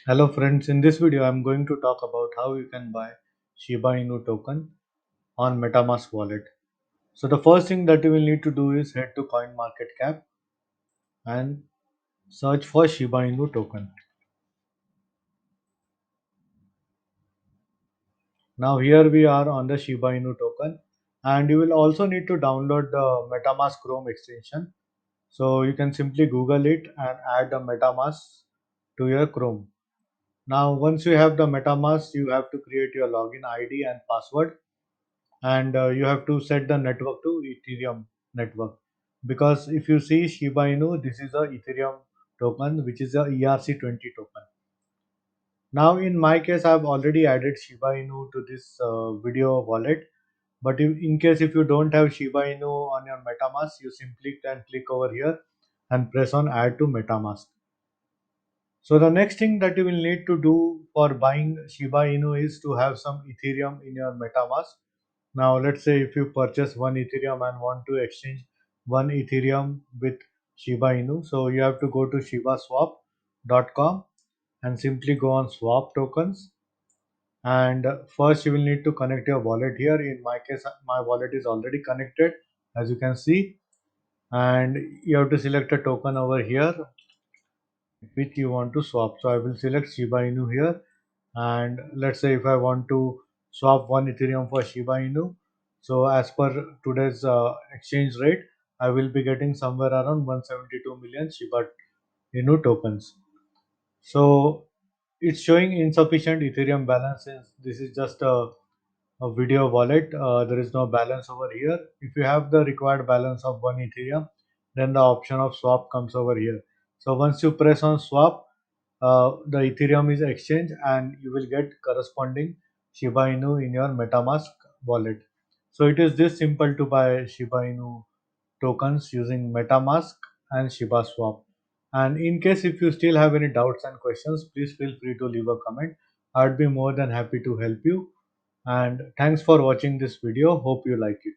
Hello friends, in this video I'm going to talk about how you can buy Shiba Inu token on Metamask wallet. So the first thing that you will need to do is head to CoinMarketCap and search for Shiba Inu token. Now here we are on the Shiba Inu token, and you will also need to download the Metamask Chrome extension. So you can simply Google it and add the Metamask to your Chrome. Now once you have the Metamask, you have to create your login ID and password, and you have to set the network to Ethereum network, because if you see Shiba Inu, this is a Ethereum token which is a ERC20 token. Now in my case I've already added Shiba Inu to this video wallet, but in case if you don't have Shiba Inu on your MetaMask, you simply can click over here and press on add to MetaMask. So the next thing that you will need to do for buying Shiba Inu is to have some Ethereum in your MetaMask. Now let's say if you purchase one Ethereum and want to exchange one Ethereum with Shiba Inu, so you have to go to shibaswap.com and simply go on swap tokens. And first you will need to connect your wallet here. In my case, my wallet is already connected, as you can see, and you have to select a token over here which you want to swap. So I will select Shiba Inu here, and let's say if I want to swap one Ethereum for Shiba Inu, so as per today's exchange rate, I will be getting somewhere around 172 million Shiba Inu tokens. So it's showing insufficient Ethereum balance since this is just a video wallet. There is no balance over here. If you have the required balance of one Ethereum, then the option of swap comes over here. So once you press on swap, the Ethereum is exchanged and you will get corresponding Shiba Inu in your MetaMask wallet. So it is this simple to buy Shiba Inu tokens using MetaMask and Shiba Swap. And in case if you still have any doubts and questions, please feel free to leave a comment. I'd be more than happy to help you. And thanks for watching this video. Hope you like it.